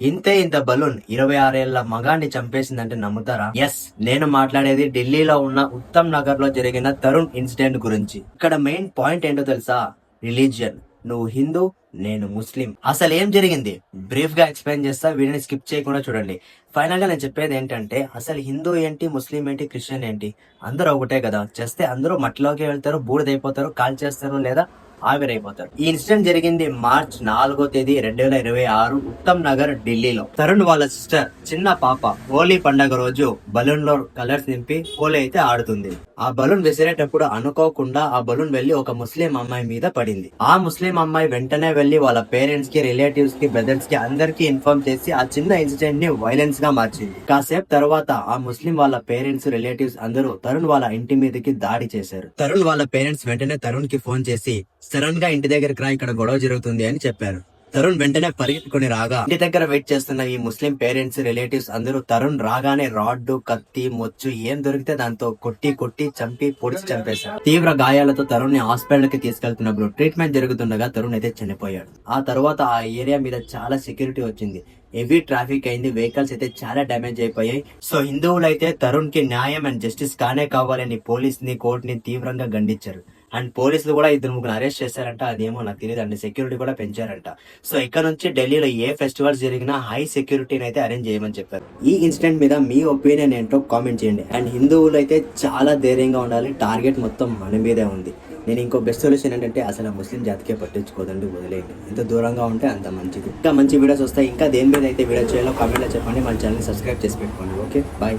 ఇంతే ఇంత బలూన్ 26 ఏళ్ల మగాన్ని చంపేసిందంటే నమ్ముతారా? ఎస్, నేను మాట్లాడేది ఢిల్లీలో ఉన్న ఉత్తమ్ నగర్ లో జరిగిన తరుణ్ ఇన్సిడెంట్ గురించి. ఇక్కడ మెయిన్ పాయింట్ ఏంటో తెలుసా? రిలీజియన్. నువ్వు హిందూ, నేను ముస్లిం. అసలు ఏం జరిగింది బ్రీఫ్ గా ఎక్స్ప్లెయిన్ చేస్తా, వీడియోని స్కిప్ చేయకుండా చూడండి. ఫైనల్ గా నేను చెప్పేది ఏంటంటే, అసలు హిందూ ఏంటి, ముస్లిం ఏంటి, క్రిస్టియన్ ఏంటి, అందరూ ఒకటే కదా. చేస్తే అందరూ మట్టిలోకి వెళ్తారు, బూడిదైపోతారు, కాల్ చేస్తారు లేదా ఆవిరైపోతారు. ఈ ఇన్సిడెంట్ జరిగింది మార్చ్ 4వ తేదీ 2026 ఉత్తమ్ నగర్ ఢిల్లీలో. తరుణ్ వాళ్ళ సిస్టర్ చిన్న పాప హోలీ పండగ రోజు బలూన్ లో కలర్స్ నింపి హోలీ అయితే ఆడుతుంది. ఆ బలూన్ విసిరేటప్పుడు అనుకోకుండా ఆ బలూన్ వెళ్లి ఒక ముస్లిం అమ్మాయి మీద పడింది. ఆ ముస్లిం అమ్మాయి వెంటనే వెళ్లి వాళ్ళ పేరెంట్స్ కి, రిలేటివ్స్ కి, బ్రదర్స్ కి అందరికి ఇన్ఫార్మ్ చేసి ఆ చిన్న ఇన్సిడెంట్ ని వైలెన్స్ గా మార్చింది. కాసేపు తర్వాత ఆ ముస్లిం వాళ్ళ పేరెంట్స్, రిలేటివ్స్ అందరూ తరుణ్ వాళ్ళ ఇంటి మీదకి దాడి చేశారు. తరుణ్ వాళ్ళ పేరెంట్స్ వెంటనే తరుణ్ కి ఫోన్ చేసి సడన్ గా ఇంటి దగ్గరికి రా, ఇక్కడ గొడవ జరుగుతుంది అని చెప్పారు. తరుణ్ వెంటనే పరిగెత్తుకుని రాగా ఇంటి దగ్గర వెయిట్ చేస్తున్న ఈ ముస్లిం పేరెంట్స్, రిలేటివ్స్ అందరూ తరుణ్ రాగానే రాడ్డు, కత్తి, మొచ్చు ఏం దొరికితే దాంతో కొట్టి చంపి పొడిచి చంపేశారు. తీవ్ర గాయాలతో తరుణ్ ని హాస్పిటల్ కి తీసుకెళ్తున్నప్పుడు ట్రీట్మెంట్ జరుగుతుండగా తరుణ్ అయితే చనిపోయాడు. ఆ తర్వాత ఆ ఏరియా మీద చాలా సెక్యూరిటీ వచ్చింది, హెవీ ట్రాఫిక్ అయింది, వెహికల్స్ అయితే చాలా డ్యామేజ్ అయిపోయాయి. సో హిందువులు అయితే తరుణ్ కి న్యాయం అండ్ జస్టిస్ కానే కావాలని పోలీస్ ని, కోర్ట్ ని తీవ్రంగా ఖండించారు. అండ్ పోలీసులు కూడా 2-3 అరెస్ట్ చేశారంట. అదేమో నాకు తెలియదు. అండ్ సెక్యూరిటీ కూడా పెంచారంట. సో ఇక్కడ నుంచి ఢిల్లీలో ఏ ఫెస్టివల్స్ జరిగినా హై సెక్యూరిటీని అయితే అరేంజ్ చేయమని చెప్పారు. ఈ ఇన్సిడెంట్ మీద మీ ఒపీనియన్ ఏంటో కామెంట్ చేయండి. అండ్ హిందువులు అయితే చాలా ధైర్యంగా ఉండాలి, టార్గెట్ మొత్తం మన మీదే ఉంది. నేను ఇంకో బెస్ట్ సొల్యూషన్ ఏంటంటే, అసలు ముస్లిం జాతికే పట్టించుకోదండి, వదిలేయండి. ఎంత దూరంగా ఉంటే అంత మంచిది. ఇంకా మంచి వీడియోస్ వస్తాయి. ఇంకా దేని మీద అయితే వీడియో చేయాలో కామెంట్లో చెప్పండి. మన ఛానల్ సబ్స్క్రైబ్ చేసి పెట్టుకోండి. Okay, bye.